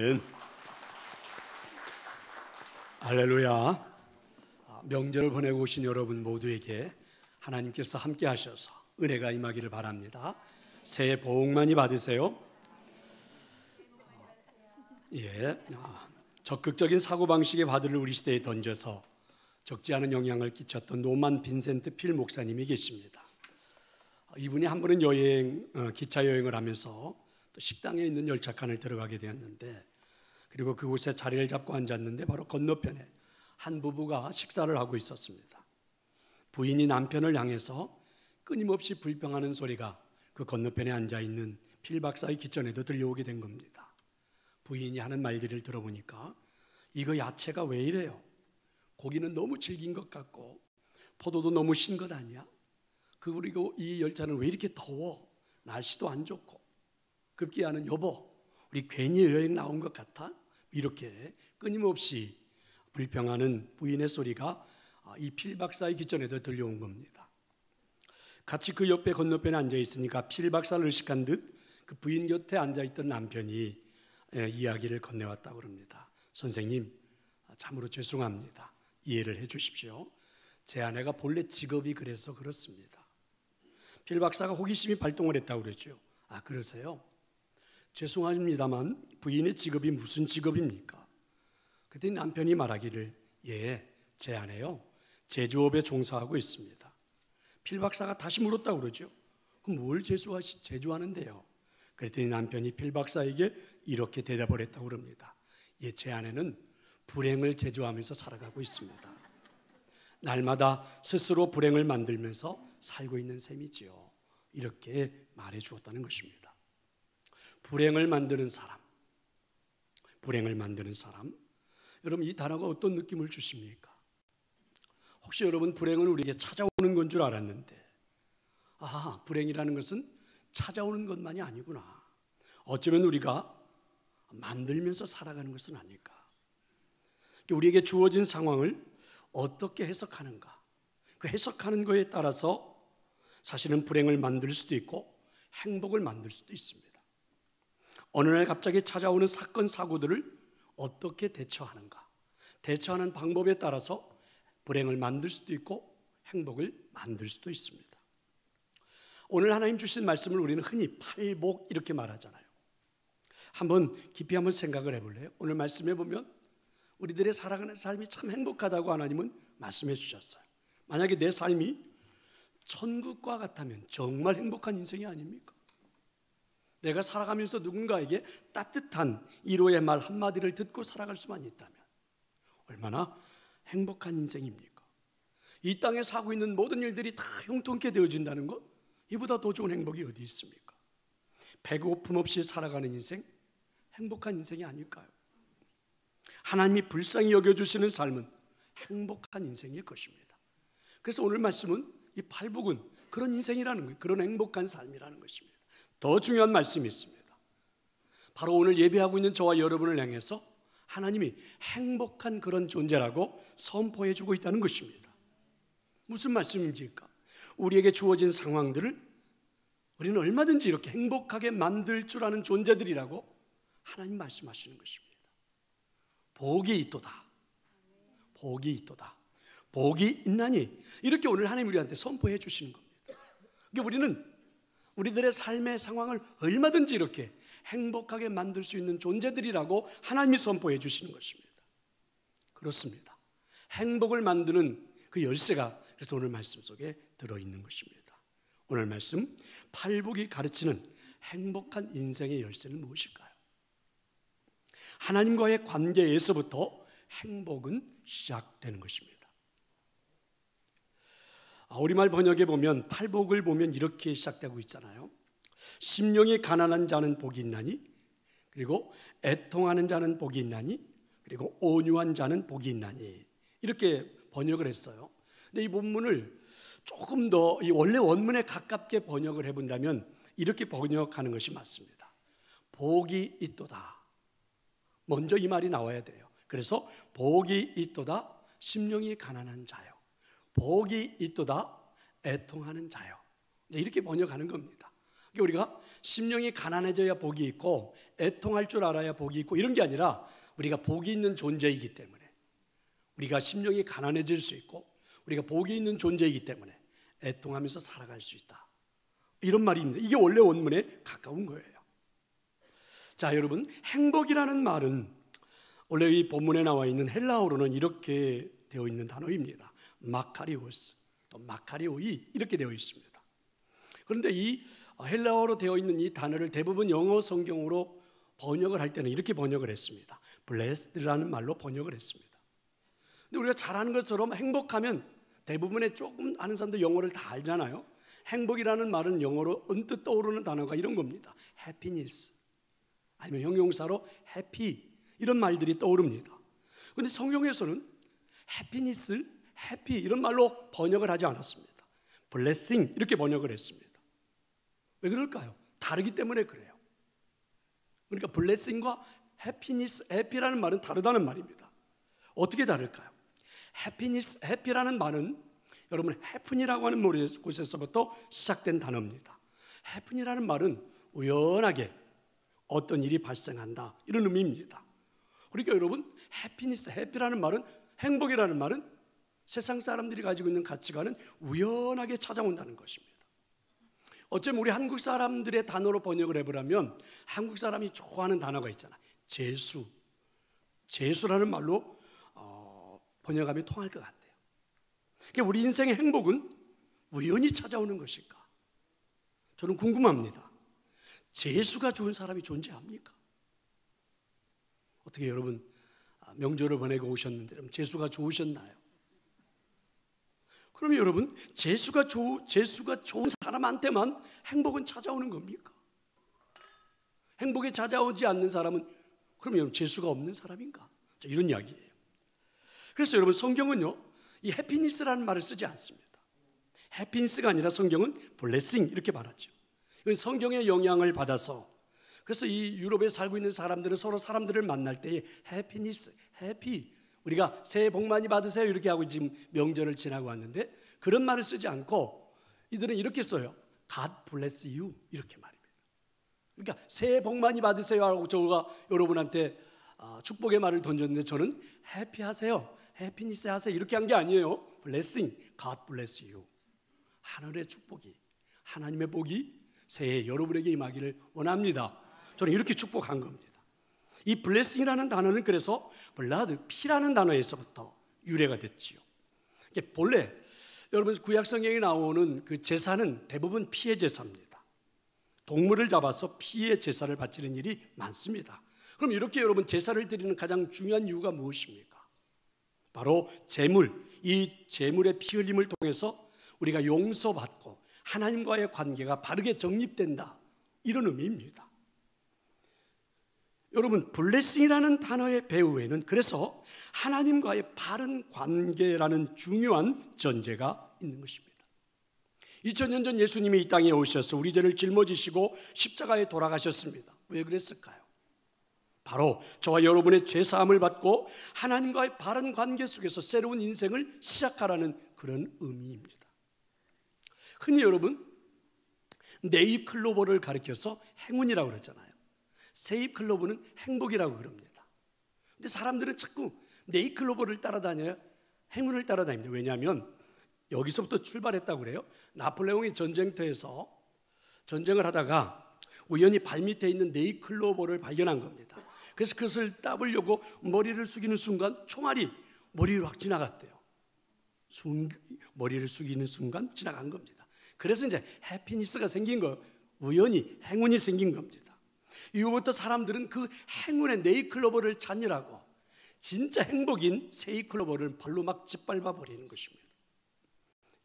아멘. 할렐루야. 명절을 보내고 오신 여러분 모두에게 하나님께서 함께 하셔서 은혜가 임하기를 바랍니다. 새해 복 많이 받으세요. 적극적인 사고방식의 화두를 우리 시대에 던져서 적지 않은 영향을 끼쳤던 노만 빈센트 필 목사님이 계십니다. 이분이 한 번은 기차 여행을 하면서 또 식당에 있는 열차칸을 들어가게 되었는데, 그리고 그곳에 자리를 잡고 앉았는데 바로 건너편에 한 부부가 식사를 하고 있었습니다. 부인이 남편을 향해서 끊임없이 불평하는 소리가 그 건너편에 앉아있는 필 박사의 귀전에도 들려오게 된 겁니다. 부인이 하는 말들을 들어보니까 이거 야채가 왜 이래요? 고기는 너무 질긴 것 같고 포도도 너무 신 것 아니야? 그리고 이 열차는 왜 이렇게 더워? 날씨도 안 좋고. 급기야는 여보, 우리 괜히 여행 나온 것 같아? 이렇게 끊임없이 불평하는 부인의 소리가 이 필 박사의 귀전에도 들려온 겁니다. 같이 그 옆에 건너편에 앉아 있으니까 필 박사를 의식한 듯 그 부인 곁에 앉아 있던 남편이 이야기를 건네왔다고 그럽니다. 선생님, 참으로 죄송합니다. 이해를 해 주십시오. 제 아내가 본래 직업이 그래서 그렇습니다. 필 박사가 호기심이 발동을 했다고 그랬죠. 아, 그러세요? 죄송합니다만 부인의 직업이 무슨 직업입니까? 그때 남편이 말하기를, 제 아내요, 제조업에 종사하고 있습니다. 필 박사가 다시 물었다고 그러죠. 그럼 뭘 제조하는데요? 그랬더니 남편이 필 박사에게 이렇게 대답을 했다고 그럽니다. 제 아내는 불행을 제조하면서 살아가고 있습니다. 날마다 스스로 불행을 만들면서 살고 있는 셈이지요. 이렇게 말해 주었다는 것입니다. 불행을 만드는 사람, 여러분, 이 단어가 어떤 느낌을 주십니까? 혹시 여러분, 불행은 우리에게 찾아오는 건 줄 알았는데, 불행이라는 것은 찾아오는 것만이 아니구나. 어쩌면 우리가 만들면서 살아가는 것은 아닐까. 우리에게 주어진 상황을 어떻게 해석하는가, 그 해석하는 거에 따라서 사실은 불행을 만들 수도 있고 행복을 만들 수도 있습니다. 어느 날 갑자기 찾아오는 사건, 사고들을 어떻게 대처하는가, 대처하는 방법에 따라서 불행을 만들 수도 있고 행복을 만들 수도 있습니다. 오늘 하나님 주신 말씀을 우리는 흔히 팔복 이렇게 말하잖아요. 한번 깊이 한번 생각을 해볼래요? 오늘 말씀해 보면 우리들의 살아가는 삶이 참 행복하다고 하나님은 말씀해 주셨어요. 만약에 내 삶이 천국과 같다면 정말 행복한 인생이 아닙니까? 내가 살아가면서 누군가에게 따뜻한 위로의 말 한마디를 듣고 살아갈 수만 있다면 얼마나 행복한 인생입니까? 이 땅에 사고 있는 모든 일들이 다 형통케 되어진다는 것, 이보다 더 좋은 행복이 어디 있습니까? 배고픔 없이 살아가는 인생, 행복한 인생이 아닐까요? 하나님이 불쌍히 여겨주시는 삶은 행복한 인생일 것입니다. 그래서 오늘 말씀은 이 팔복은 그런 인생이라는 거예요. 그런 행복한 삶이라는 것입니다. 더 중요한 말씀이 있습니다. 바로 오늘 예배하고 있는 저와 여러분을 향해서 하나님이 행복한 그런 존재라고 선포해 주고 있다는 것입니다. 무슨 말씀입니까? 우리에게 주어진 상황들을 우리는 얼마든지 이렇게 행복하게 만들 줄 아는 존재들이라고 하나님 말씀하시는 것입니다. 복이 있도다, 복이 있도다, 복이 있나니, 이렇게 오늘 하나님 우리한테 선포해 주시는 겁니다. 그러니까 우리는 우리들의 삶의 상황을 얼마든지 이렇게 행복하게 만들 수 있는 존재들이라고 하나님이 선포해 주시는 것입니다. 그렇습니다. 행복을 만드는 그 열쇠가 그래서 오늘 말씀 속에 들어있는 것입니다. 오늘 말씀, 팔복이 가르치는 행복한 인생의 열쇠는 무엇일까요? 하나님과의 관계에서부터 행복은 시작되는 것입니다. 우리말 번역에 보면 팔복을 보면 이렇게 시작되고 있잖아요. 심령이 가난한 자는 복이 있나니, 그리고 애통하는 자는 복이 있나니, 그리고 온유한 자는 복이 있나니, 이렇게 번역을 했어요. 근데 이 본문을 조금 더 이 원래 원문에 가깝게 번역을 해본다면 이렇게 번역하는 것이 맞습니다. 복이 있도다. 먼저 이 말이 나와야 돼요. 그래서 복이 있도다, 심령이 가난한 자요. 복이 있도다, 애통하는 자요. 이렇게 번역하는 겁니다. 우리가 심령이 가난해져야 복이 있고 애통할 줄 알아야 복이 있고 이런 게 아니라 우리가 복이 있는 존재이기 때문에, 우리가 심령이 가난해질 수 있고 우리가 복이 있는 존재이기 때문에 애통하면서 살아갈 수 있다, 이런 말입니다. 이게 원래 원문에 가까운 거예요. 자, 여러분, 행복이라는 말은 원래 이 본문에 나와 있는 헬라어로는 이렇게 되어 있는 단어입니다. 마카리오스, 또 마카리오이, 이렇게 되어 있습니다. 그런데 이 헬라어로 되어 있는 이 단어를 대부분 영어 성경으로 번역을 할 때는 이렇게 번역을 했습니다. blessed라는 말로 번역을 했습니다. 근데 우리가 잘 아는 것처럼 행복하면 대부분의 조금 아는 사람들 영어를 다 알잖아요. 행복이라는 말은 영어로 언뜻 떠오르는 단어가 이런 겁니다. happiness, 아니면 형용사로 happy, 이런 말들이 떠오릅니다. 그런데 성경에서는 happiness, happy 이런 말로 번역을 하지 않았습니다. blessing 이렇게 번역을 했습니다. 왜 그럴까요? 다르기 때문에 그래요. 그러니까 blessing과 happiness, happy라는 말은 다르다는 말입니다. 어떻게 다를까요? happiness, happy라는 말은 여러분 happen이라고 하는 곳에서부터 시작된 단어입니다. happen이라는 말은 우연하게 어떤 일이 발생한다, 이런 의미입니다. 그러니까 여러분 happiness, happy라는 말은, 행복이라는 말은 세상 사람들이 가지고 있는 가치관은 우연하게 찾아온다는 것입니다. 어쩌면 우리 한국 사람들의 단어로 번역을 해보라면 한국 사람이 좋아하는 단어가 있잖아요. 재수, 재수라는 말로 번역하면 통할 것 같아요. 그러니까 우리 인생의 행복은 우연히 찾아오는 것일까? 저는 궁금합니다. 재수가 좋은 사람이 존재합니까? 어떻게 여러분 명절을 보내고 오셨는데 좀 재수가 좋으셨나요? 그러면 여러분 재수가 좋은 사람한테만 행복은 찾아오는 겁니까? 행복이 찾아오지 않는 사람은 그러면 재수가 없는 사람인가? 이런 이야기예요. 그래서 여러분 성경은요, 이 해피니스라는 말을 쓰지 않습니다. 해피니스가 아니라 성경은 블레싱 이렇게 말하죠. 이건 성경의 영향을 받아서, 그래서 이 유럽에 살고 있는 사람들은 서로 사람들을 만날 때에 해피니스, 해피, 우리가 새해 복 많이 받으세요 이렇게 하고 지금 명절을 지나고 왔는데 그런 말을 쓰지 않고 이들은 이렇게 써요. God bless you 이렇게 말입니다. 그러니까 새해 복 많이 받으세요 하고 저가 여러분한테 축복의 말을 던졌는데 저는 해피하세요, 해피니스 하세요 이렇게 한 게 아니에요. blessing, God bless you, 하늘의 축복이, 하나님의 복이 새해 여러분에게 임하기를 원합니다. 저는 이렇게 축복한 겁니다. 이 blessing이라는 단어는 그래서 blood, 피라는 단어에서부터 유래가 됐지요. 본래 여러분 구약 성경에 나오는 그 제사는 대부분 피의 제사입니다. 동물을 잡아서 피의 제사를 바치는 일이 많습니다. 그럼 이렇게 여러분 제사를 드리는 가장 중요한 이유가 무엇입니까? 바로 제물, 이 제물의 피 흘림을 통해서 우리가 용서받고 하나님과의 관계가 바르게 정립된다, 이런 의미입니다. 여러분 블레싱이라는 단어의 배후에는 그래서 하나님과의 바른 관계라는 중요한 전제가 있는 것입니다. 2000년 전 예수님이 이 땅에 오셔서 우리 죄를 짊어지시고 십자가에 돌아가셨습니다. 왜 그랬을까요? 바로 저와 여러분의 죄사함을 받고 하나님과의 바른 관계 속에서 새로운 인생을 시작하라는 그런 의미입니다. 흔히 여러분 네잎클로버를 가리켜서 행운이라고 그러잖아요. 세잎클로버는 행복이라고 그럽니다. 근데 사람들은 자꾸 네잎클로버를 따라다녀요, 행운을 따라다닙니다. 왜냐하면 여기서부터 출발했다고 그래요. 나폴레옹이 전쟁터에서 전쟁을 하다가 우연히 발밑에 있는 네잎클로버를 발견한 겁니다. 그래서 그것을 따보려고 머리를 숙이는 순간 총알이 머리로 확 지나갔대요. 머리를 숙이는 순간 지나간 겁니다. 그래서 이제 해피니스가 생긴 거, 우연히 행운이 생긴 겁니다. 이후부터 사람들은 그 행운의 네잎클로버를 찾느라고 진짜 행복인 세잎클로버를 발로 막 짓밟아 버리는 것입니다.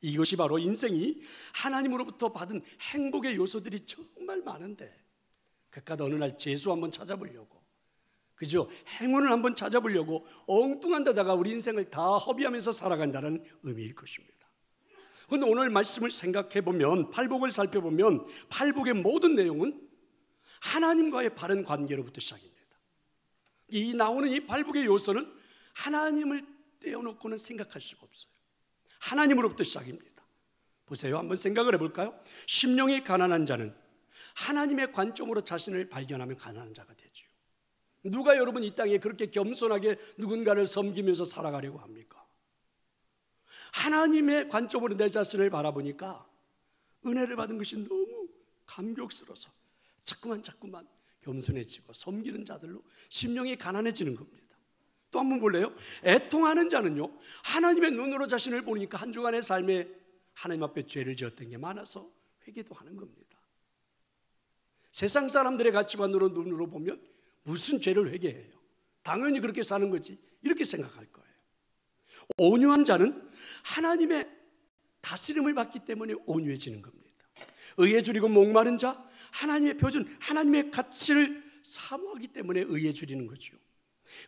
이것이 바로 인생이 하나님으로부터 받은 행복의 요소들이 정말 많은데 그깟 어느 날 재수 한번 찾아보려고, 그죠? 행운을 한번 찾아보려고 엉뚱한 데다가 우리 인생을 다 허비하면서 살아간다는 의미일 것입니다. 그런데 오늘 말씀을 생각해 보면, 팔복을 살펴보면 팔복의 모든 내용은 하나님과의 바른 관계로부터 시작입니다. 이 나오는 이 팔복의 요소는 하나님을 떼어놓고는 생각할 수가 없어요. 하나님으로부터 시작입니다. 보세요, 한번 생각을 해볼까요? 심령이 가난한 자는 하나님의 관점으로 자신을 발견하면 가난한 자가 되죠. 누가 여러분 이 땅에 그렇게 겸손하게 누군가를 섬기면서 살아가려고 합니까? 하나님의 관점으로 내 자신을 바라보니까 은혜를 받은 것이 너무 감격스러워서 자꾸만 겸손해지고 섬기는 자들로 심령이 가난해지는 겁니다. 또 한 번 볼래요? 애통하는 자는요, 하나님의 눈으로 자신을 보니까 한 주간의 삶에 하나님 앞에 죄를 지었던 게 많아서 회개도 하는 겁니다. 세상 사람들의 가치관으로 눈으로 보면 무슨 죄를 회개해요? 당연히 그렇게 사는 거지, 이렇게 생각할 거예요. 온유한 자는 하나님의 다스림을 받기 때문에 온유해지는 겁니다. 의에 줄이고 목마른 자, 하나님의 표준, 하나님의 가치를 사모하기 때문에 의에 줄이는 거죠.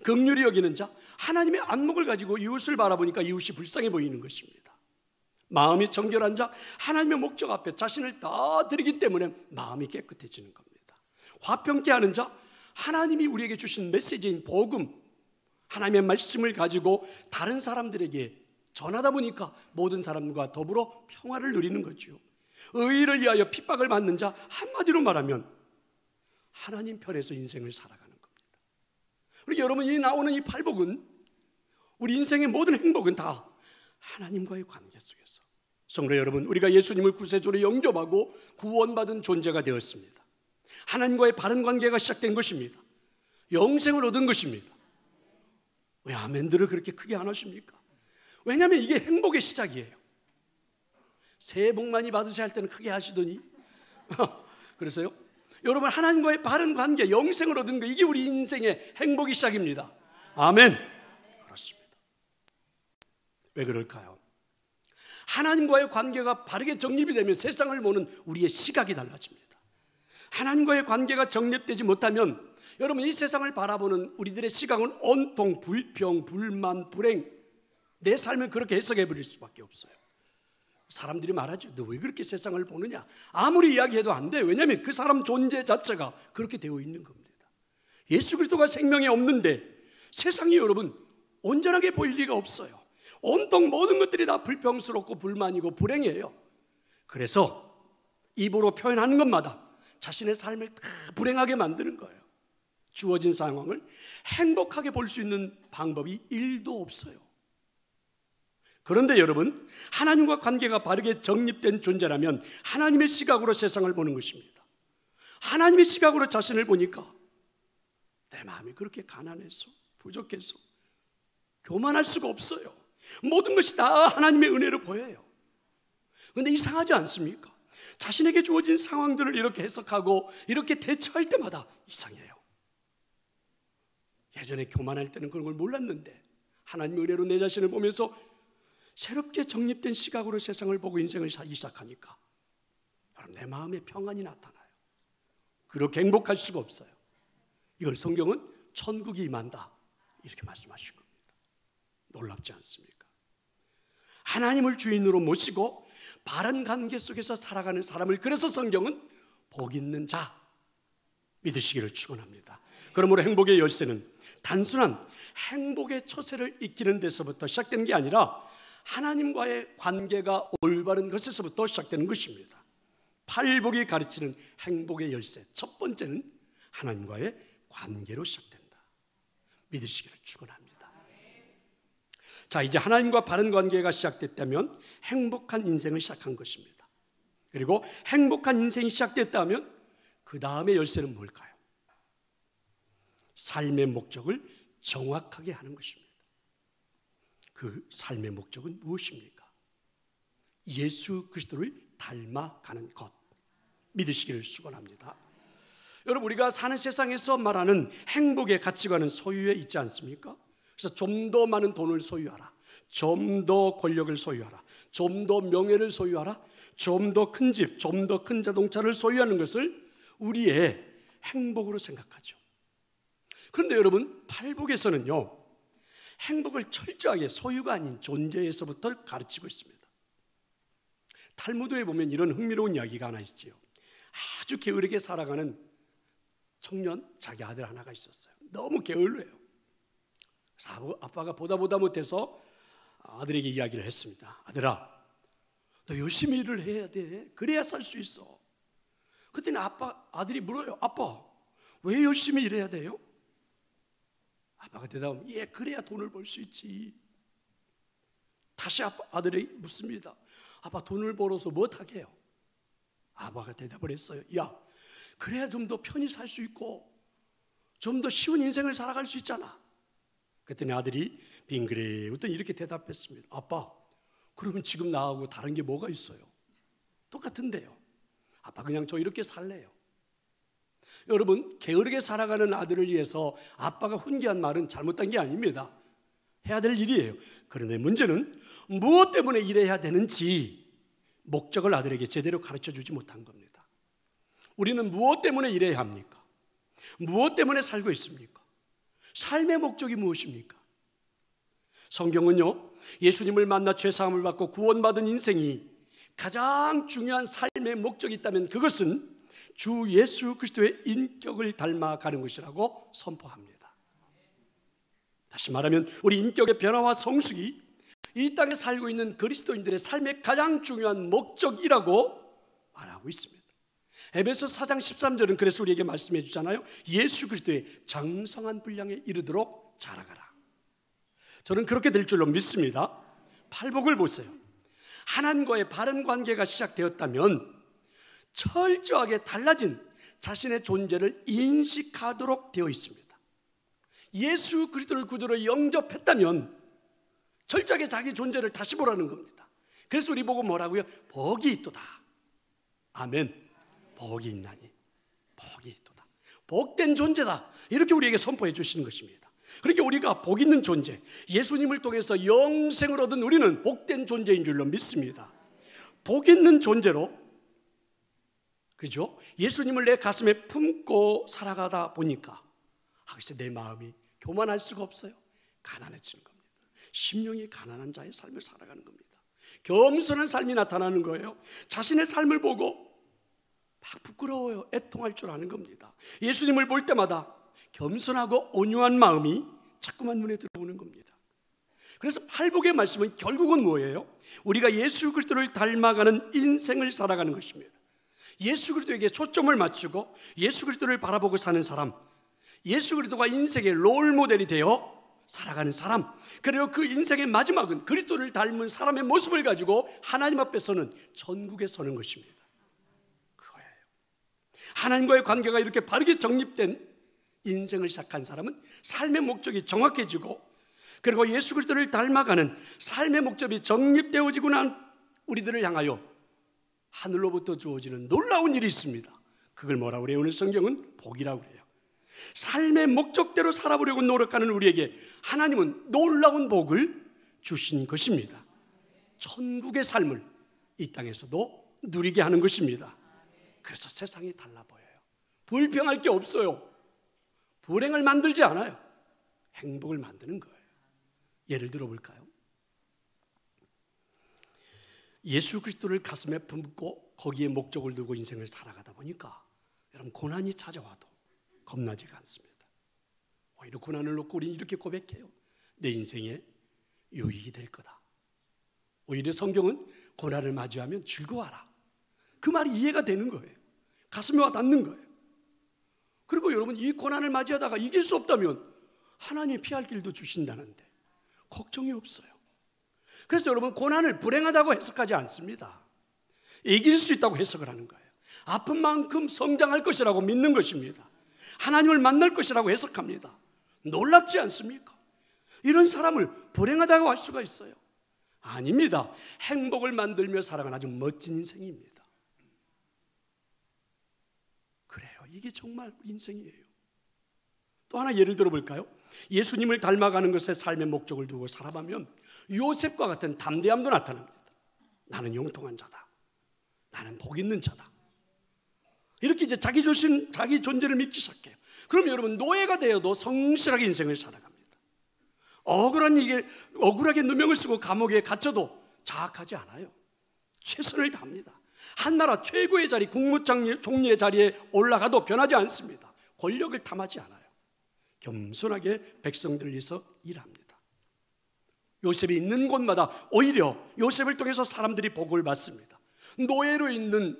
긍휼히 여기는 자, 하나님의 안목을 가지고 이웃을 바라보니까 이웃이 불쌍해 보이는 것입니다. 마음이 정결한 자, 하나님의 목적 앞에 자신을 다 드리기 때문에 마음이 깨끗해지는 겁니다. 화평케 하는 자, 하나님이 우리에게 주신 메시지인 복음, 하나님의 말씀을 가지고 다른 사람들에게 전하다 보니까 모든 사람과 더불어 평화를 누리는 거죠. 의를 위하여 핍박을 받는 자, 한마디로 말하면 하나님 편에서 인생을 살아가는 겁니다. 그리고 여러분, 이 나오는 이 팔복은, 우리 인생의 모든 행복은 다 하나님과의 관계 속에서, 성도 여러분, 우리가 예수님을 구세주로 영접하고 구원받은 존재가 되었습니다. 하나님과의 바른 관계가 시작된 것입니다. 영생을 얻은 것입니다. 왜 아멘들을 그렇게 크게 안 하십니까? 왜냐하면 이게 행복의 시작이에요. 새해 복 많이 받으셔야 할 때는 크게 하시더니 그래서요, 여러분, 하나님과의 바른 관계, 영생을 얻은 거, 이게 우리 인생의 행복의 시작입니다. 아멘. 그렇습니다. 왜 그럴까요? 하나님과의 관계가 바르게 정립이 되면 세상을 보는 우리의 시각이 달라집니다. 하나님과의 관계가 정립되지 못하면 여러분, 이 세상을 바라보는 우리들의 시각은 온통 불평, 불만, 불행, 내 삶을 그렇게 해석해 버릴 수밖에 없어요. 사람들이 말하죠. 너 왜 그렇게 세상을 보느냐? 아무리 이야기해도 안 돼. 왜냐하면 그 사람 존재 자체가 그렇게 되어 있는 겁니다. 예수 그리스도가 생명이 없는데 세상이 여러분 온전하게 보일 리가 없어요. 온통 모든 것들이 다 불평스럽고 불만이고 불행해요. 그래서 입으로 표현하는 것마다 자신의 삶을 다 불행하게 만드는 거예요. 주어진 상황을 행복하게 볼 수 있는 방법이 1도 없어요. 그런데 여러분, 하나님과 관계가 바르게 정립된 존재라면 하나님의 시각으로 세상을 보는 것입니다. 하나님의 시각으로 자신을 보니까 내 마음이 그렇게 가난해서, 부족해서 교만할 수가 없어요. 모든 것이 다 하나님의 은혜로 보여요. 그런데 이상하지 않습니까? 자신에게 주어진 상황들을 이렇게 해석하고 이렇게 대처할 때마다 이상해요. 예전에 교만할 때는 그런 걸 몰랐는데 하나님의 은혜로 내 자신을 보면서 새롭게 정립된 시각으로 세상을 보고 인생을 살기 시작하니까 여러분, 내 마음에 평안이 나타나요. 그렇게 행복할 수가 없어요. 이걸 성경은 천국이 임한다 이렇게 말씀하신 겁니다. 놀랍지 않습니까? 하나님을 주인으로 모시고 바른 관계 속에서 살아가는 사람을, 그래서 성경은 복 있는 자 믿으시기를 축원합니다. 그러므로 행복의 열쇠는 단순한 행복의 처세를 익히는 데서부터 시작되는 게 아니라 하나님과의 관계가 올바른 것에서부터 시작되는 것입니다. 팔복이 가르치는 행복의 열쇠, 첫 번째는 하나님과의 관계로 시작된다. 믿으시기를 축원합니다. 자, 이제 하나님과 바른 관계가 시작됐다면 행복한 인생을 시작한 것입니다. 그리고 행복한 인생이 시작됐다면 그 다음의 열쇠는 뭘까요? 삶의 목적을 정확하게 하는 것입니다. 그 삶의 목적은 무엇입니까? 예수 그리스도를 닮아가는 것. 믿으시기를 축원합니다. 여러분, 우리가 사는 세상에서 말하는 행복의 가치관은 소유에 있지 않습니까? 그래서 좀 더 많은 돈을 소유하라, 좀 더 권력을 소유하라, 좀 더 명예를 소유하라, 좀 더 큰 집, 좀 더 큰 자동차를 소유하는 것을 우리의 행복으로 생각하죠. 그런데 여러분, 팔복에서는요, 행복을 철저하게 소유가 아닌 존재에서부터 가르치고 있습니다. 탈무드에 보면 이런 흥미로운 이야기가 하나 있지요. 아주 게으르게 살아가는 청년, 자기 아들 하나가 있었어요. 너무 게을러요. 그래서 아빠가 보다 못해서 아들에게 이야기를 했습니다. 아들아, 너 열심히 일을 해야 돼. 그래야 살 수 있어. 그때는 아들이 물어요. 아빠, 왜 열심히 일해야 돼요? 아빠가 대답하면, 예, 그래야 돈을 벌 수 있지. 다시 아들이 묻습니다. 아빠, 돈을 벌어서 뭐 하게요? 아빠가 대답을 했어요. 야, 그래야 좀 더 편히 살 수 있고 좀 더 쉬운 인생을 살아갈 수 있잖아. 그랬더니 아들이 빙그레 이렇게 대답했습니다. 아빠, 그러면 지금 나하고 다른 게 뭐가 있어요? 똑같은데요. 아빠, 그냥 저 이렇게 살래요. 여러분, 게으르게 살아가는 아들을 위해서 아빠가 훈계한 말은 잘못된 게 아닙니다. 해야 될 일이에요. 그런데 문제는 무엇 때문에 일해야 되는지 목적을 아들에게 제대로 가르쳐 주지 못한 겁니다. 우리는 무엇 때문에 일해야 합니까? 무엇 때문에 살고 있습니까? 삶의 목적이 무엇입니까? 성경은요, 예수님을 만나 죄사함을 받고 구원받은 인생이 가장 중요한 삶의 목적이 있다면 그것은 주 예수 그리스도의 인격을 닮아가는 것이라고 선포합니다. 다시 말하면 우리 인격의 변화와 성숙이 이 땅에 살고 있는 그리스도인들의 삶의 가장 중요한 목적이라고 말하고 있습니다. 에베소 4장 13절은 그래서 우리에게 말씀해 주잖아요. 예수 그리스도의 장성한 분량에 이르도록 자라가라. 저는 그렇게 될 줄로 믿습니다. 팔복을 보세요. 하나님과의 바른 관계가 시작되었다면 철저하게 달라진 자신의 존재를 인식하도록 되어 있습니다. 예수 그리스도를 구주로 영접했다면 철저하게 자기 존재를 다시 보라는 겁니다. 그래서 우리 보고 뭐라고요? 복이 있도다. 아멘. 복이 있나니 복이 있도다. 복된 존재다. 이렇게 우리에게 선포해 주시는 것입니다. 그러니까 우리가 복 있는 존재, 예수님을 통해서 영생을 얻은 우리는 복된 존재인 줄로 믿습니다. 복 있는 존재로, 그죠? 예수님을 내 가슴에 품고 살아가다 보니까 글쎄 내 마음이 교만할 수가 없어요. 가난해지는 겁니다. 심령이 가난한 자의 삶을 살아가는 겁니다. 겸손한 삶이 나타나는 거예요. 자신의 삶을 보고 막 부끄러워요. 애통할 줄 아는 겁니다. 예수님을 볼 때마다 겸손하고 온유한 마음이 자꾸만 눈에 들어오는 겁니다. 그래서 팔복의 말씀은 결국은 뭐예요? 우리가 예수 그리스도를 닮아가는 인생을 살아가는 것입니다. 예수 그리스도에게 초점을 맞추고 예수 그리스도를 바라보고 사는 사람, 예수 그리스도가 인생의 롤 모델이 되어 살아가는 사람, 그리고 그 인생의 마지막은 그리스도를 닮은 사람의 모습을 가지고 하나님 앞에 서는 천국에 서는 것입니다. 그거예요. 하나님과의 관계가 이렇게 바르게 정립된 인생을 시작한 사람은 삶의 목적이 정확해지고, 그리고 예수 그리스도를 닮아가는 삶의 목적이 정립되어지고 난 우리들을 향하여 하늘로부터 주어지는 놀라운 일이 있습니다. 그걸 뭐라고 그래요? 오늘 성경은 복이라고 그래요. 삶의 목적대로 살아보려고 노력하는 우리에게 하나님은 놀라운 복을 주신 것입니다. 천국의 삶을 이 땅에서도 누리게 하는 것입니다. 그래서 세상이 달라 보여요. 불평할 게 없어요. 불행을 만들지 않아요. 행복을 만드는 거예요. 예를 들어 볼까요? 예수 그리스도를 가슴에 품고 거기에 목적을 두고 인생을 살아가다 보니까 여러분, 고난이 찾아와도 겁나지가 않습니다. 오히려 고난을 놓고 우리는 이렇게 고백해요. 내 인생에 유익이 될 거다. 오히려 성경은 고난을 맞이하면 즐거워하라. 그 말이 이해가 되는 거예요. 가슴에 와 닿는 거예요. 그리고 여러분, 이 고난을 맞이하다가 이길 수 없다면 하나님이 피할 길도 주신다는데 걱정이 없어요. 그래서 여러분, 고난을 불행하다고 해석하지 않습니다. 이길 수 있다고 해석을 하는 거예요. 아픈 만큼 성장할 것이라고 믿는 것입니다. 하나님을 만날 것이라고 해석합니다. 놀랍지 않습니까? 이런 사람을 불행하다고 할 수가 있어요? 아닙니다. 행복을 만들며 살아가는 아주 멋진 인생입니다. 그래요. 이게 정말 우리 인생이에요. 또 하나 예를 들어 볼까요? 예수님을 닮아가는 것에 삶의 목적을 두고 살아가면 요셉과 같은 담대함도 나타납니다. 나는 용통한 자다. 나는 복 있는 자다. 이렇게 이제 자기 존재를 믿기 시작해요. 그럼 여러분, 노예가 되어도 성실하게 인생을 살아갑니다. 억울하게 누명을 쓰고 감옥에 갇혀도 자학하지 않아요. 최선을 다합니다. 한나라 최고의 자리, 국무총리의 자리에 올라가도 변하지 않습니다. 권력을 탐하지 않아요. 겸손하게 백성들을 위해서 일합니다. 요셉이 있는 곳마다 오히려 요셉을 통해서 사람들이 복을 받습니다. 노예로 있는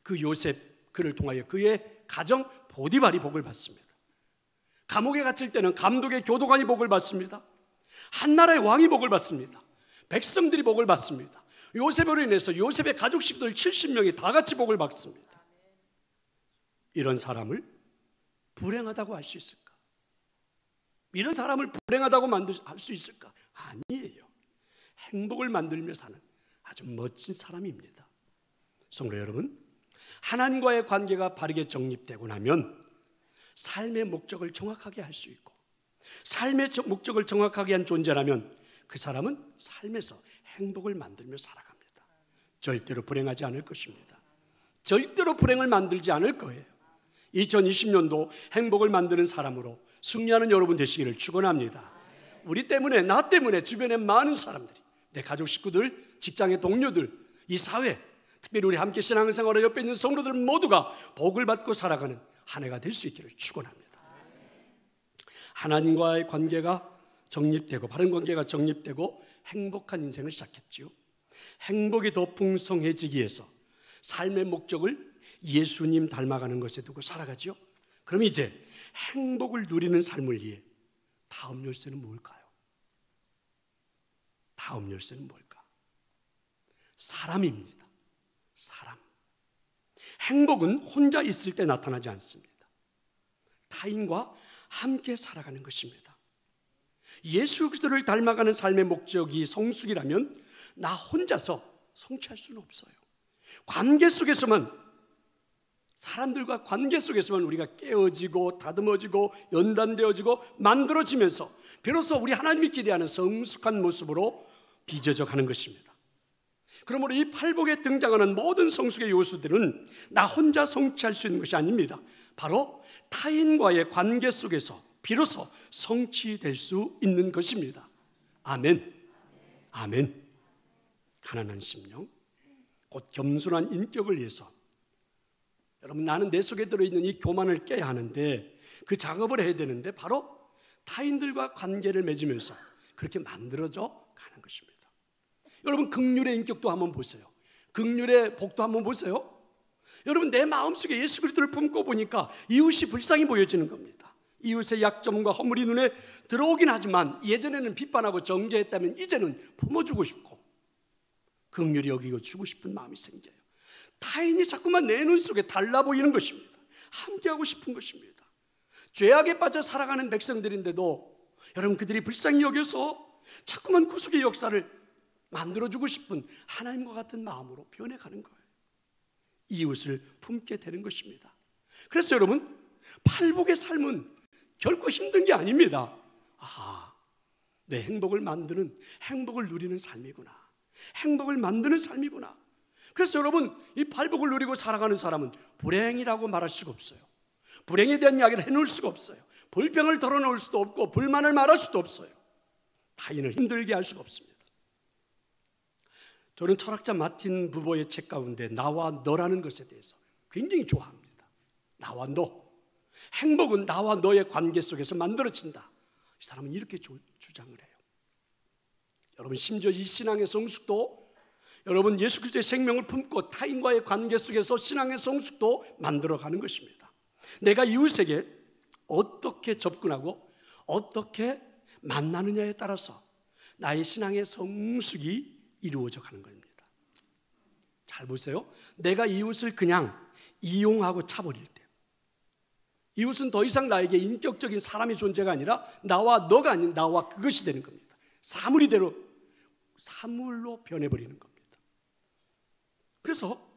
그 요셉, 그를 통하여 그의 가정 보디발이 복을 받습니다. 감옥에 갇힐 때는 감독의 교도관이 복을 받습니다. 한 나라의 왕이 복을 받습니다. 백성들이 복을 받습니다. 요셉으로 인해서 요셉의 가족 식구들 70명이 다 같이 복을 받습니다. 이런 사람을 불행하다고 할 수 있을까? 이런 사람을 불행하다고 할 수 있을까? 아니에요. 행복을 만들며 사는 아주 멋진 사람입니다. 성도 여러분, 하나님과의 관계가 바르게 정립되고 나면 삶의 목적을 정확하게 할 수 있고, 삶의 목적을 정확하게 한 존재라면 그 사람은 삶에서 행복을 만들며 살아갑니다. 절대로 불행하지 않을 것입니다. 절대로 불행을 만들지 않을 거예요. 2020년도 행복을 만드는 사람으로 승리하는 여러분 되시기를 축원합니다. 우리 때문에, 나 때문에 주변에 많은 사람들이, 내 가족 식구들, 직장의 동료들, 이 사회, 특별히 우리 함께 신앙생활에 옆에 있는 성도들 모두가 복을 받고 살아가는 한 해가 될 수 있기를 축원합니다. 하나님과의 관계가 정립되고, 바른 관계가 정립되고 행복한 인생을 시작했지요. 행복이 더 풍성해지기 위해서 삶의 목적을 예수님 닮아가는 것에 두고 살아가죠. 그럼 이제 행복을 누리는 삶을 위해 다음 열쇠는 뭘까요? 다음 열쇠는 뭘까? 사람입니다. 사람. 행복은 혼자 있을 때 나타나지 않습니다. 타인과 함께 살아가는 것입니다. 예수 그리스도를 닮아가는 삶의 목적이 성숙이라면 나 혼자서 성취할 수는 없어요. 관계 속에서만, 사람들과 관계 속에서만 우리가 깨어지고 다듬어지고 연단되어지고 만들어지면서 비로소 우리 하나님이 기대하는 성숙한 모습으로 빚어져 가는 것입니다. 그러므로 이 팔복에 등장하는 모든 성숙의 요소들은 나 혼자 성취할 수 있는 것이 아닙니다. 바로 타인과의 관계 속에서 비로소 성취될 수 있는 것입니다. 아멘. 아멘. 가난한 심령, 곧 겸손한 인격을 위해서, 여러분, 나는 내 속에 들어있는 이 교만을 깨야 하는데, 그 작업을 해야 되는데 바로 타인들과 관계를 맺으면서 그렇게 만들어져 가는 것입니다. 여러분, 긍휼의 인격도 한번 보세요. 긍휼의 복도 한번 보세요. 여러분, 내 마음속에 예수 그리스도를 품고 보니까 이웃이 불쌍히 보여지는 겁니다. 이웃의 약점과 허물이 눈에 들어오긴 하지만 예전에는 비판하고 정죄했다면 이제는 품어주고 싶고 긍휼히 여기고 주고 싶은 마음이 생겨요. 타인이 자꾸만 내 눈 속에 달라 보이는 것입니다. 함께하고 싶은 것입니다. 죄악에 빠져 살아가는 백성들인데도 여러분, 그들이 불쌍히 여겨서 자꾸만 구속의 역사를 만들어주고 싶은 하나님과 같은 마음으로 변해가는 거예요. 이웃을 품게 되는 것입니다. 그래서 여러분, 팔복의 삶은 결코 힘든 게 아닙니다. 내 행복을 만드는, 행복을 누리는 삶이구나, 행복을 만드는 삶이구나. 그래서 여러분, 이 팔복을 누리고 살아가는 사람은 불행이라고 말할 수가 없어요. 불행에 대한 이야기를 해놓을 수가 없어요. 불평을 털어놓을 수도 없고 불만을 말할 수도 없어요. 타인을 힘들게 할 수가 없습니다. 저는 철학자 마틴 부버의 책 가운데 나와 너라는 것에 대해서 굉장히 좋아합니다. 나와 너. 행복은 나와 너의 관계 속에서 만들어진다. 이 사람은 이렇게 주장을 해요. 여러분, 심지어 이 신앙의 성숙도, 여러분, 예수 그리스도의 생명을 품고 타인과의 관계 속에서 신앙의 성숙도 만들어가는 것입니다. 내가 이웃에게 어떻게 접근하고 어떻게 만나느냐에 따라서 나의 신앙의 성숙이 이루어져 가는 겁니다. 잘 보세요. 내가 이웃을 그냥 이용하고 차버릴 때, 이웃은 더 이상 나에게 인격적인 사람의 존재가 아니라 나와 너가 아닌 나와 그것이 되는 겁니다. 사물로 변해버리는 겁니다. 그래서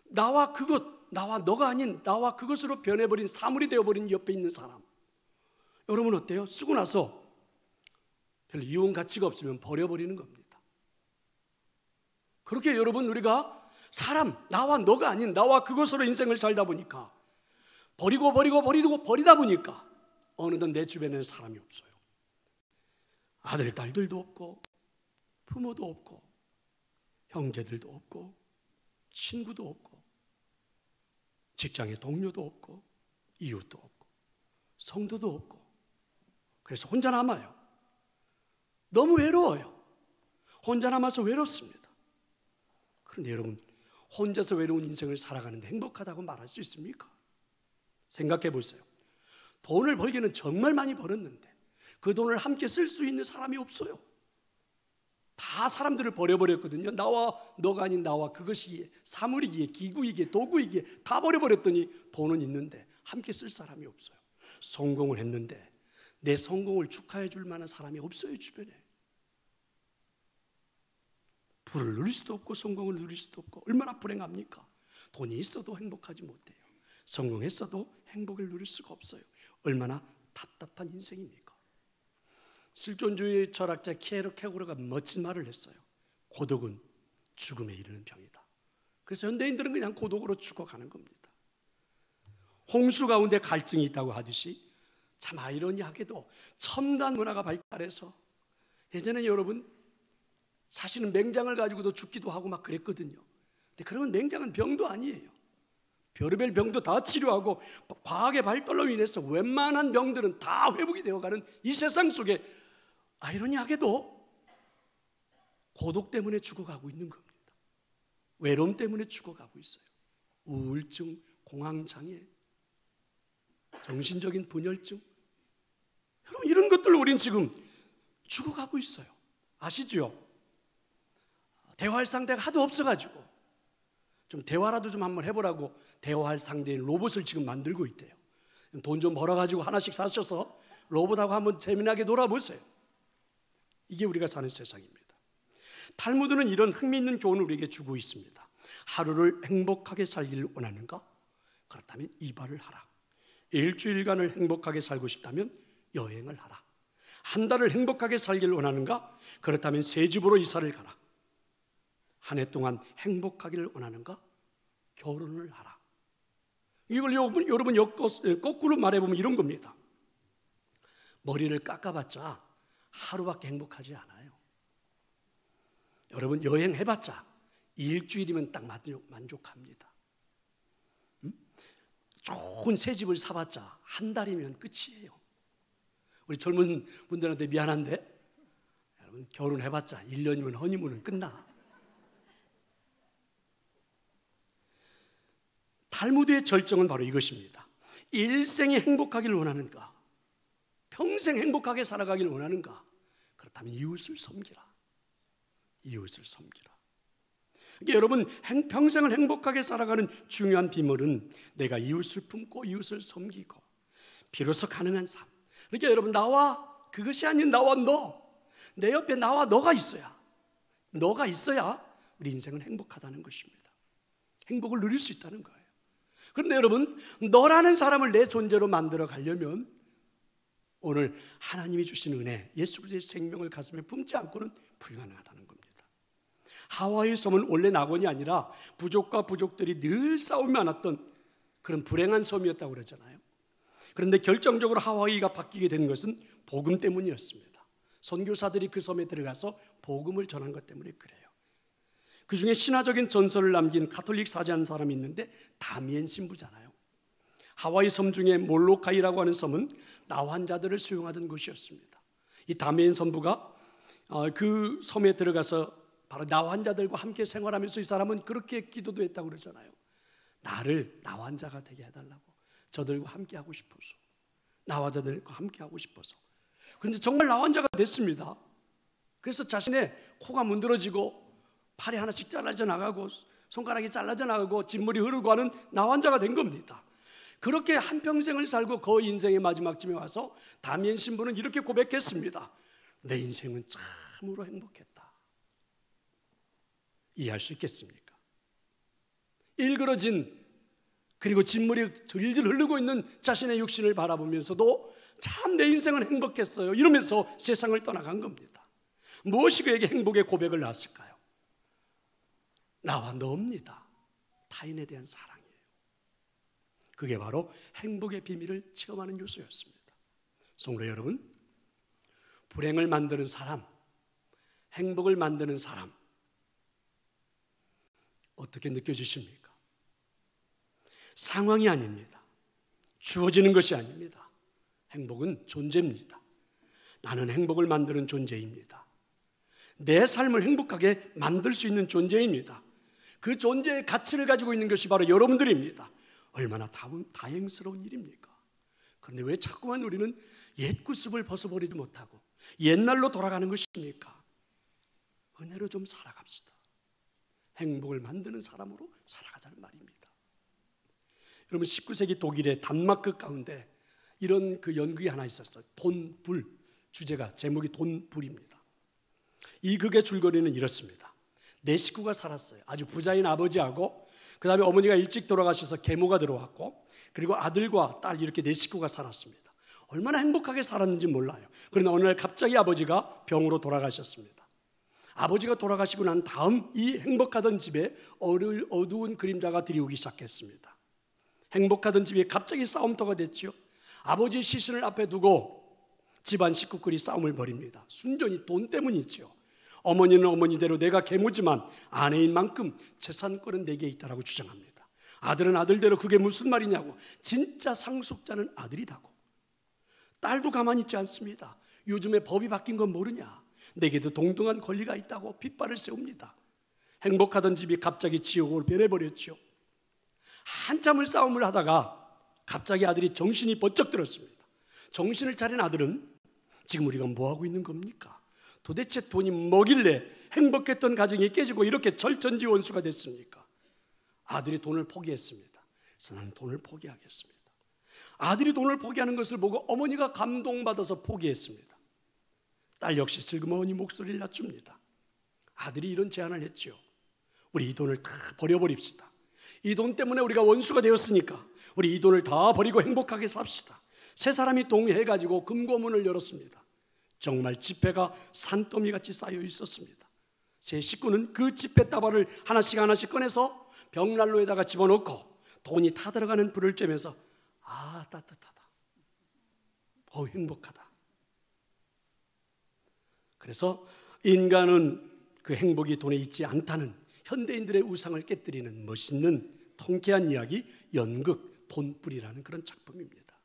나와 그것, 나와 너가 아닌 나와 그것으로 변해버린, 사물이 되어버린 옆에 있는 사람, 여러분 어때요? 쓰고 나서 별로 이용 가치가 없으면 버려버리는 겁니다. 그렇게 여러분, 우리가 사람, 나와 너가 아닌 나와 그것으로 인생을 살다 보니까 버리다 보니까 어느덧 내 주변에는 사람이 없어요. 아들, 딸들도 없고 부모도 없고 형제들도 없고 친구도 없고 직장의 동료도 없고 이웃도 없고 성도도 없고, 그래서 혼자 남아요. 너무 외로워요. 혼자 남아서 외롭습니다. 그런데 여러분, 혼자서 외로운 인생을 살아가는데 행복하다고 말할 수 있습니까? 생각해 보세요. 돈을 벌기는 정말 많이 벌었는데 그 돈을 함께 쓸 수 있는 사람이 없어요. 다 사람들을 버려버렸거든요. 나와 너가 아닌 나와, 그것이기에, 사물이기에, 기구이기에, 도구이기에 다 버려버렸더니 돈은 있는데 함께 쓸 사람이 없어요. 성공을 했는데 내 성공을 축하해 줄 만한 사람이 없어요, 주변에. 부를 누릴 수도 없고 성공을 누릴 수도 없고 얼마나 불행합니까? 돈이 있어도 행복하지 못해요. 성공했어도 행복을 누릴 수가 없어요. 얼마나 답답한 인생입니까? 실존주의 철학자 키에르케고르가 멋진 말을 했어요. 고독은 죽음에 이르는 병이다. 그래서 현대인들은 그냥 고독으로 죽어가는 겁니다. 홍수 가운데 갈증이 있다고 하듯이 참 아이러니하게도 첨단 문화가 발달해서 예전에 여러분 사실은 맹장을 가지고도 죽기도 하고 막 그랬거든요. 근데 그러면 맹장은 병도 아니에요. 별의별 병도 다 치료하고 과학의 발달로 인해서 웬만한 병들은 다 회복이 되어가는 이 세상 속에 아이러니하게도 고독 때문에 죽어가고 있는 겁니다. 외로움 때문에 죽어가고 있어요. 우울증, 공황장애, 정신적인 분열증, 여러분 이런 것들로 우리는 지금 죽어가고 있어요. 아시죠? 대화할 상대가 하도 없어가지고 좀 대화라도 좀 한번 해보라고 대화할 상대인 로봇을 지금 만들고 있대요. 돈 좀 벌어가지고 하나씩 사셔서 로봇하고 한번 재미나게 놀아보세요. 이게 우리가 사는 세상입니다. 탈무드는 이런 흥미있는 교훈을 우리에게 주고 있습니다. 하루를 행복하게 살기를 원하는가? 그렇다면 이발을 하라. 일주일간을 행복하게 살고 싶다면 여행을 하라. 한 달을 행복하게 살기를 원하는가? 그렇다면 새 집으로 이사를 가라. 한 해 동안 행복하기를 원하는가? 결혼을 하라. 이걸 여러분 거꾸로 말해보면 이런 겁니다. 머리를 깎아봤자 하루밖에 행복하지 않아요. 여러분 여행해봤자 일주일이면 딱 만족합니다. 좋은 새 집을 사봤자 한 달이면 끝이에요. 우리 젊은 분들한테 미안한데 여러분 결혼해봤자 1년이면 허니문은 끝나. 탈무드의 절정은 바로 이것입니다. 일생에 행복하기를 원하는가? 평생 행복하게 살아가기를 원하는가? 그렇다면 이웃을 섬기라. 이웃을 섬기라. 그러니까 여러분 평생을 행복하게 살아가는 중요한 비밀은 내가 이웃을 품고 이웃을 섬기고 비로소 가능한 삶. 그러니까 여러분 나와 그것이 아닌 나와 너, 내 옆에 나와 너가 있어야 우리 인생은 행복하다는 것입니다. 행복을 누릴 수 있다는 거예요. 그런데 여러분 너라는 사람을 내 존재로 만들어 가려면 오늘 하나님이 주신 은혜, 예수 그리스도의 생명을 가슴에 품지 않고는 불가능하다는 겁니다. 하와이 섬은 원래 낙원이 아니라 부족과 부족들이 늘 싸움이 많았던 그런 불행한 섬이었다고 그러잖아요. 그런데 결정적으로 하와이가 바뀌게 된 것은 복음 때문이었습니다. 선교사들이 그 섬에 들어가서 복음을 전한 것 때문에 그래요. 그 중에 신화적인 전설을 남긴 가톨릭 사제 한 사람이 있는데 다미엔 신부잖아요. 하와이 섬 중에 몰로카이라고 하는 섬은 나환자들을 수용하던 곳이었습니다. 이 다미엔 선부가 그 섬에 들어가서 바로 나환자들과 함께 생활하면서 이 사람은 그렇게 기도도 했다고 그러잖아요. 나를 나환자가 되게 해달라고, 저들과 함께 하고 싶어서, 나환자들과 함께 하고 싶어서. 그런데 정말 나환자가 됐습니다. 그래서 자신의 코가 문드러지고 팔이 하나씩 잘라져 나가고 손가락이 잘라져 나가고 진물이 흐르고 하는 나환자가 된 겁니다. 그렇게 한평생을 살고 그 인생의 마지막쯤에 와서 다미엔 신부는 이렇게 고백했습니다. 내 인생은 참으로 행복했다. 이해할 수 있겠습니까? 일그러진 그리고 진물이 질질 흐르고 있는 자신의 육신을 바라보면서도 참 내 인생은 행복했어요 이러면서 세상을 떠나간 겁니다. 무엇이 그에게 행복의 고백을 낳았을까요? 나와 너입니다. 타인에 대한 사랑이에요. 그게 바로 행복의 비밀을 체험하는 요소였습니다. 성도 여러분, 불행을 만드는 사람, 행복을 만드는 사람 어떻게 느껴지십니까? 상황이 아닙니다. 주어지는 것이 아닙니다. 행복은 존재입니다. 나는 행복을 만드는 존재입니다. 내 삶을 행복하게 만들 수 있는 존재입니다. 그 존재의 가치를 가지고 있는 것이 바로 여러분들입니다. 얼마나 다행스러운 일입니까? 그런데 왜 자꾸만 우리는 옛 구습을 벗어버리지 못하고 옛날로 돌아가는 것입니까? 은혜로 좀 살아갑시다. 행복을 만드는 사람으로 살아가자는 말입니다. 여러분, 19세기 독일의 단마크 가운데 이런 그 연극이 하나 있었어요. 돈, 불. 주제가, 제목이 돈, 불입니다. 이 극의 줄거리는 이렇습니다. 4식구가 살았어요. 아주 부자인 아버지하고, 그 다음에 어머니가 일찍 돌아가셔서 계모가 들어왔고, 그리고 아들과 딸, 이렇게 4식구가 살았습니다. 얼마나 행복하게 살았는지 몰라요. 그러나 어느 날 갑자기 아버지가 병으로 돌아가셨습니다. 아버지가 돌아가시고 난 다음 이 행복하던 집에 어두운 그림자가 들이오기 시작했습니다. 행복하던 집이 갑자기 싸움터가 됐죠. 아버지의 시신을 앞에 두고 집안 식구끼리 싸움을 벌입니다. 순전히 돈 때문이죠. 어머니는 어머니대로 내가 계모지만 아내인 만큼 재산권은 내게 있다라고 주장합니다. 아들은 아들대로 그게 무슨 말이냐고. 진짜 상속자는 아들이다고. 딸도 가만히 있지 않습니다. 요즘에 법이 바뀐 건 모르냐. 내게도 동등한 권리가 있다고 핏발을 세웁니다. 행복하던 집이 갑자기 지옥으로 변해버렸죠. 한참을 싸움을 하다가 갑자기 아들이 정신이 번쩍 들었습니다. 정신을 차린 아들은 지금 우리가 뭐하고 있는 겁니까? 도대체 돈이 뭐길래 행복했던 가정이 깨지고 이렇게 절전지원수가 됐습니까? 아들이 돈을 포기했습니다. 그래서 나는 돈을 포기하겠습니다. 아들이 돈을 포기하는 것을 보고 어머니가 감동받아서 포기했습니다. 딸 역시 슬그머니 목소리를 낮춥니다. 아들이 이런 제안을 했죠. 우리 이 돈을 다 버려버립시다. 이 돈 때문에 우리가 원수가 되었으니까 우리 이 돈을 다 버리고 행복하게 삽시다. 세 사람이 동의해가지고 금고문을 열었습니다. 정말 지폐가 산더미같이 쌓여 있었습니다. 세 식구는 그 지폐 다발을 하나씩 하나씩 꺼내서 벽난로에다가 집어넣고 돈이 타들어가는 불을 쬐면서 아, 따뜻하다. 행복하다. 그래서 인간은 그 행복이 돈에 있지 않다는 현대인들의 우상을 깨뜨리는 멋있는 통쾌한 이야기, 연극, 돈불이라는 그런 작품입니다.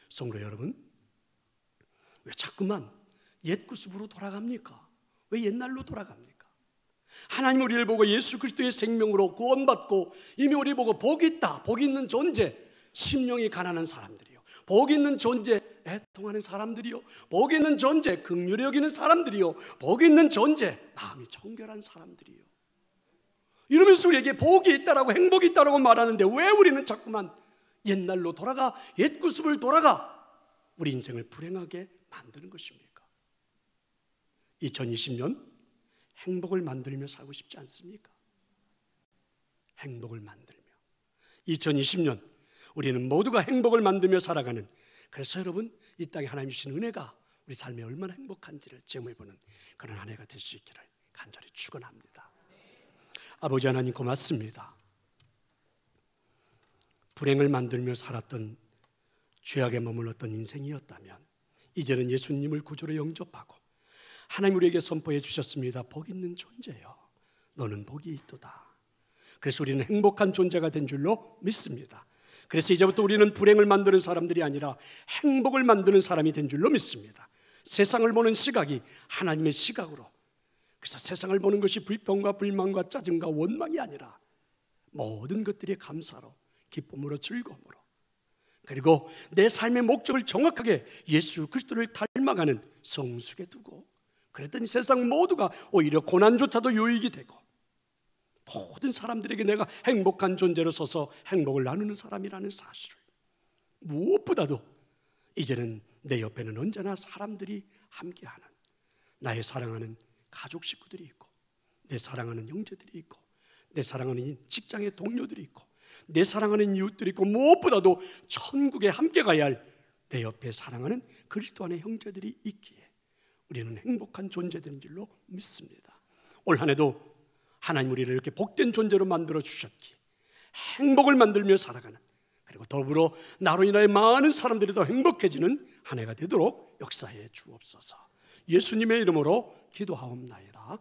성도 여러분, 왜 자꾸만 옛 구습으로 돌아갑니까? 왜 옛날로 돌아갑니까? 하나님 우리를 보고 예수 그리스도의 생명으로 구원받고 이미 우리 보고 복 있다, 복 있는 존재, 심령이 가난한 사람들이요, 복 있는 존재, 애통하는 사람들이요, 복 있는 존재, 긍휼히 여기는 사람들이요, 복 있는 존재, 마음이 청결한 사람들이요. 이러면서 우리에게 복이 있다라고, 행복이 있다라고 말하는데 왜 우리는 자꾸만 옛날로 돌아가, 옛 구습을 돌아가 우리 인생을 불행하게 만드는 것입니까? 2020년 행복을 만들며 살고 싶지 않습니까? 행복을 만들며 2020년 우리는 모두가 행복을 만들며 살아가는, 그래서 여러분 이 땅에 하나님 주신 은혜가 우리 삶에 얼마나 행복한지를 체험해보는 그런 한 해가 될 수 있기를 간절히 축원합니다. 아버지 하나님 고맙습니다. 불행을 만들며 살았던 죄악에 머물렀던 인생이었다면 이제는 예수님을 구주로 영접하고 하나님 우리에게 선포해 주셨습니다. 복 있는 존재요, 너는 복이 있도다. 그래서 우리는 행복한 존재가 된 줄로 믿습니다. 그래서 이제부터 우리는 불행을 만드는 사람들이 아니라 행복을 만드는 사람이 된 줄로 믿습니다. 세상을 보는 시각이 하나님의 시각으로, 그래서 세상을 보는 것이 불평과 불만과 짜증과 원망이 아니라 모든 것들이 감사로, 기쁨으로, 즐거움으로, 그리고 내 삶의 목적을 정확하게 예수 그리스도를 닮아가는 성숙에 두고, 그랬더니 세상 모두가 오히려 고난조차도 유익이 되고 모든 사람들에게 내가 행복한 존재로 서서 행복을 나누는 사람이라는 사실을, 무엇보다도 이제는 내 옆에는 언제나 사람들이 함께하는, 나의 사랑하는 가족 식구들이 있고, 내 사랑하는 형제들이 있고, 내 사랑하는 직장의 동료들이 있고, 내 사랑하는 이웃들이 있고, 무엇보다도 천국에 함께 가야 할 내 옆에 사랑하는 그리스도 안의 형제들이 있기에 우리는 행복한 존재들인 줄로 믿습니다. 올 한 해도 하나님 우리를 이렇게 복된 존재로 만들어 주셨기에 행복을 만들며 살아가는, 그리고 더불어 나로 인하여 많은 사람들이 더 행복해지는 한 해가 되도록 역사해 주옵소서. 예수님의 이름으로 기도하옵나이다.